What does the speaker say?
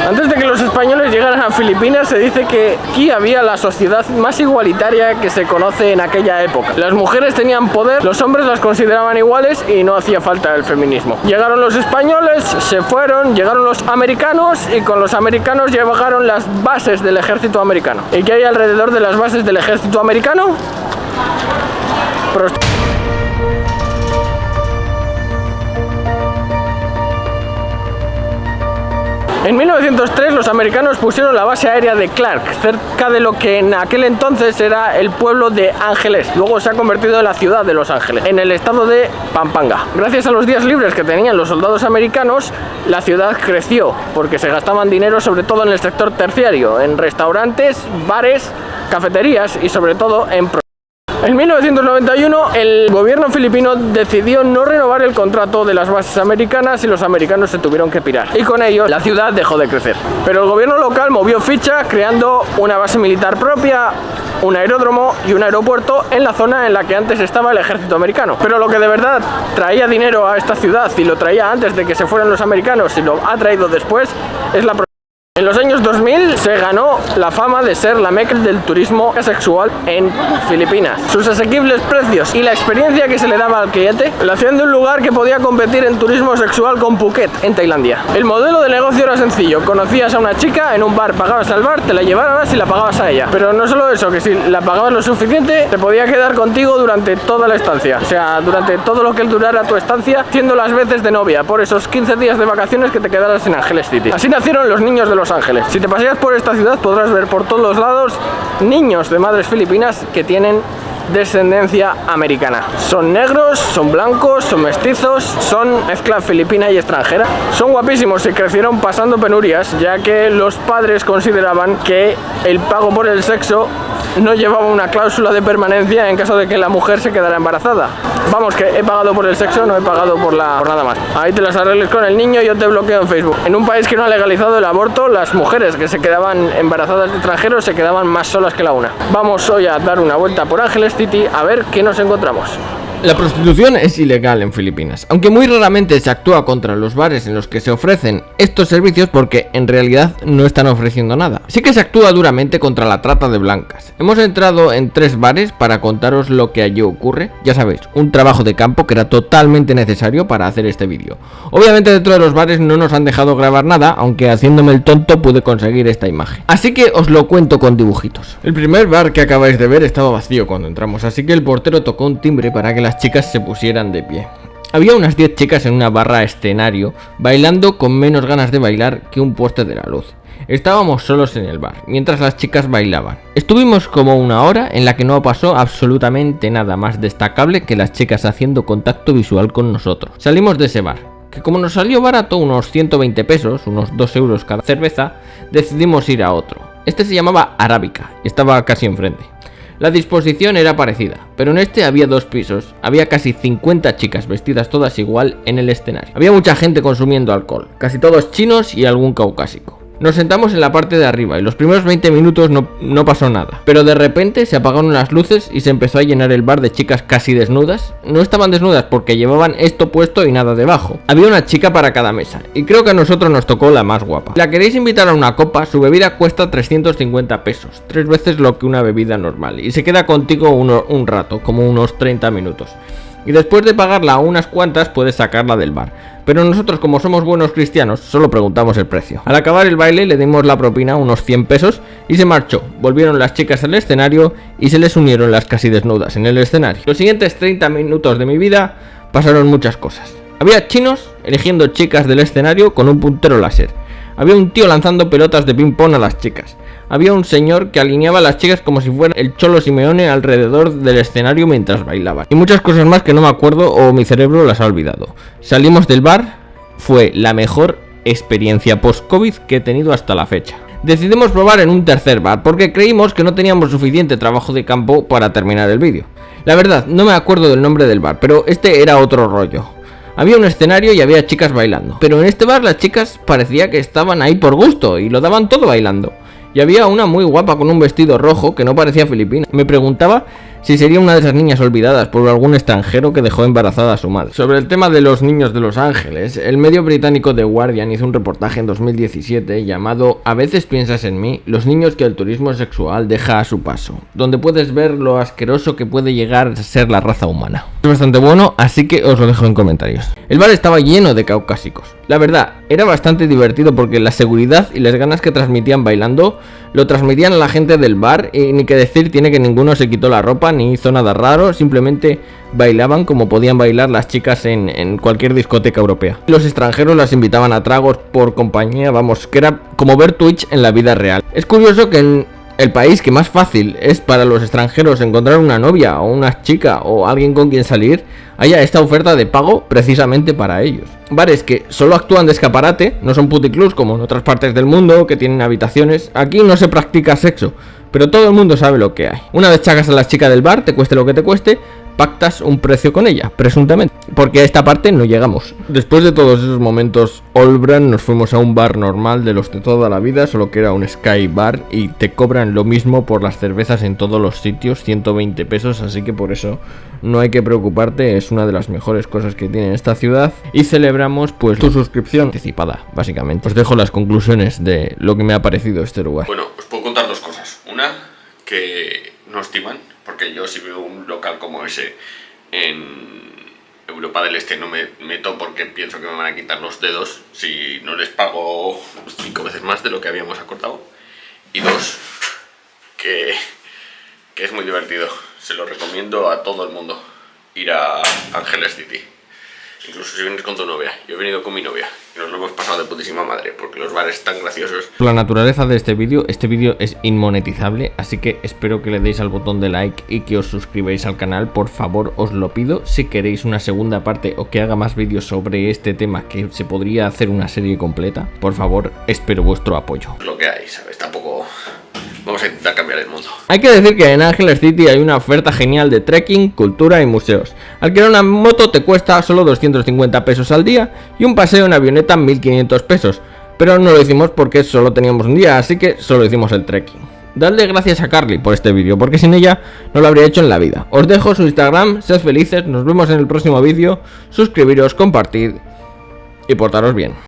Antes de que los españoles llegaran a Filipinas, se dice que aquí había la sociedad más igualitaria que se conoce en aquella época. Las mujeres tenían poder, los hombres las consideraban iguales y no hacía falta el feminismo. Llegaron los españoles, se fueron, llegaron los americanos y con los americanos llegaron las bases del ejército americano. ¿Y qué hay alrededor de las bases del ejército americano? En 1903 los americanos pusieron la base aérea de Clark, cerca de lo que en aquel entonces era el pueblo de Ángeles. Luego se ha convertido en la ciudad de Los Ángeles, en el estado de Pampanga. Gracias a los días libres que tenían los soldados americanos, la ciudad creció, porque se gastaban dinero sobre todo en el sector terciario, en restaurantes, bares, cafeterías y sobre todo en... En 1991 el gobierno filipino decidió no renovar el contrato de las bases americanas y los americanos se tuvieron que pirar. Y con ello la ciudad dejó de crecer. Pero el gobierno local movió ficha creando una base militar propia, un aeródromo y un aeropuerto en la zona en la que antes estaba el ejército americano. Pero lo que de verdad traía dinero a esta ciudad y lo traía antes de que se fueran los americanos y lo ha traído después es la... En los años 2000 se ganó la fama de ser la meca del turismo sexual en Filipinas. Sus asequibles precios y la experiencia que se le daba al cliente la hacían de un lugar que podía competir en turismo sexual con Phuket, en Tailandia. El modelo de negocio era sencillo: conocías a una chica en un bar, pagabas al bar, te la llevabas y la pagabas a ella. Pero no solo eso, que si la pagabas lo suficiente, te podía quedar contigo durante toda la estancia. O sea, durante todo lo que durara tu estancia, haciendo las veces de novia, por esos 15 días de vacaciones que te quedaras en Ángeles City. Así nacieron los niños de Los Ángeles. Si te paseas por esta ciudad podrás ver por todos los lados niños de madres filipinas que tienen descendencia americana. Son negros, son blancos, son mestizos, son mezcla filipina y extranjera. Son guapísimos y crecieron pasando penurias, ya que los padres consideraban que el pago por el sexo no llevaba una cláusula de permanencia en caso de que la mujer se quedara embarazada. Vamos, que he pagado por el sexo, no he pagado por nada más. Ahí te las arregles con el niño y yo te bloqueo en Facebook. En un país que no ha legalizado el aborto, las mujeres que se quedaban embarazadas de extranjeros se quedaban más solas que la una. Vamos hoy a dar una vuelta por Ángeles City a ver qué nos encontramos. La prostitución es ilegal en Filipinas, aunque muy raramente se actúa contra los bares en los que se ofrecen estos servicios porque en realidad no están ofreciendo nada. Sí que se actúa duramente contra la trata de blancas. Hemos entrado en 3 bares para contaros lo que allí ocurre. Ya sabéis, un trabajo de campo que era totalmente necesario para hacer este vídeo. Obviamente dentro de los bares no nos han dejado grabar nada, aunque haciéndome el tonto pude conseguir esta imagen. Así que os lo cuento con dibujitos. El primer bar que acabáis de ver estaba vacío cuando entramos, así que el portero tocó un timbre para que las chicas se pusieran de pie. Había unas 10 chicas en una barra escenario, bailando con menos ganas de bailar que un poste de la luz. Estábamos solos en el bar, mientras las chicas bailaban. Estuvimos como una hora en la que no pasó absolutamente nada más destacable que las chicas haciendo contacto visual con nosotros. Salimos de ese bar, que como nos salió barato, unos 120 pesos, unos 2 euros cada cerveza, decidimos ir a otro. Este se llamaba Arábica y estaba casi enfrente. La disposición era parecida, pero en este había 2 pisos, había casi 50 chicas vestidas todas igual en el escenario. Había mucha gente consumiendo alcohol, casi todos chinos y algún caucásico. Nos sentamos en la parte de arriba y los primeros 20 minutos no pasó nada, pero de repente se apagaron las luces y se empezó a llenar el bar de chicas casi desnudas. No estaban desnudas porque llevaban esto puesto y nada debajo. Había una chica para cada mesa y creo que a nosotros nos tocó la más guapa. Si la queréis invitar a una copa, su bebida cuesta 350 pesos, 3 veces lo que una bebida normal, y se queda contigo un rato, como unos 30 minutos. Y después de pagarla a unas cuantas puedes sacarla del bar. Pero nosotros, como somos buenos cristianos, solo preguntamos el precio. Al acabar el baile le dimos la propina, unos 100 pesos, y se marchó. Volvieron las chicas al escenario y se les unieron las casi desnudas en el escenario. Los siguientes 30 minutos de mi vida pasaron muchas cosas. Había chinos eligiendo chicas del escenario con un puntero láser. Había un tío lanzando pelotas de ping pong a las chicas. Había un señor que alineaba a las chicas como si fuera el Cholo Simeone alrededor del escenario mientras bailaban. Y muchas cosas más que no me acuerdo o mi cerebro las ha olvidado. Salimos del bar, fue la mejor experiencia post-COVID que he tenido hasta la fecha. Decidimos probar en un tercer bar porque creímos que no teníamos suficiente trabajo de campo para terminar el vídeo. La verdad, no me acuerdo del nombre del bar, pero este era otro rollo. Había un escenario y había chicas bailando, pero en este bar las chicas parecía que estaban ahí por gusto y lo daban todo bailando. Y había una muy guapa con un vestido rojo que no parecía filipina. Me preguntaba si sería una de esas niñas olvidadas por algún extranjero que dejó embarazada a su madre. Sobre el tema de los niños de Los Ángeles, el medio británico The Guardian hizo un reportaje en 2017 llamado "A veces piensas en mí, los niños que el turismo sexual deja a su paso", donde puedes ver lo asqueroso que puede llegar a ser la raza humana. Es bastante bueno, así que os lo dejo en comentarios. El bar estaba lleno de caucásicos. La verdad, era bastante divertido porque la seguridad y las ganas que transmitían bailando lo transmitían a la gente del bar, y ni que decir tiene que ninguno se quitó la ropa ni hizo nada raro, simplemente bailaban como podían bailar las chicas en cualquier discoteca europea. Los extranjeros las invitaban a tragos por compañía, vamos, que era como ver Twitch en la vida real. Es curioso que en el país que más fácil es para los extranjeros encontrar una novia o una chica o alguien con quien salir, haya esta oferta de pago precisamente para ellos. Bares que solo actúan de escaparate, no son puticlubs como en otras partes del mundo que tienen habitaciones. Aquí no se practica sexo, pero todo el mundo sabe lo que hay. Una vez chacas a la chica del bar, te cueste lo que te cueste, pactas un precio con ella, presuntamente, porque a esta parte no llegamos. Después de todos esos momentos Olbran, nos fuimos a un bar normal de los de toda la vida, solo que era un Sky Bar, y te cobran lo mismo por las cervezas en todos los sitios, 120 pesos, así que por eso no hay que preocuparte, es una de las mejores cosas que tiene esta ciudad, y celebramos pues tu suscripción anticipada, básicamente. Os dejo las conclusiones de lo que me ha parecido este lugar. Bueno, os puedo contar dos cosas. Una, que no estiman, porque yo si veo un local como ese en Europa del Este no me meto porque pienso que me van a quitar los dedos si no les pago 5 veces más de lo que habíamos acordado. Y dos, que es muy divertido, se lo recomiendo a todo el mundo, ir a Ángeles City. Incluso si vienes con tu novia. Yo he venido con mi novia y nos lo hemos pasado de putísima madre porque los bares están graciosos. Por la naturaleza de este vídeo es inmonetizable, así que espero que le deis al botón de like y que os suscribáis al canal, por favor, os lo pido. Si queréis una segunda parte o que haga más vídeos sobre este tema, que se podría hacer una serie completa, por favor, espero vuestro apoyo. Lo que hay, ¿sabes? Tampoco vamos a intentar cambiar el mundo. Hay que decir que en Ángeles City hay una oferta genial de trekking, cultura y museos. Alquilar una moto te cuesta solo 250 pesos al día y un paseo en avioneta 1500 pesos. Pero no lo hicimos porque solo teníamos un día, así que solo hicimos el trekking. Dadle gracias a Carly por este vídeo, porque sin ella no lo habría hecho en la vida. Os dejo su Instagram, sed felices, nos vemos en el próximo vídeo, suscribiros, compartid y portaros bien.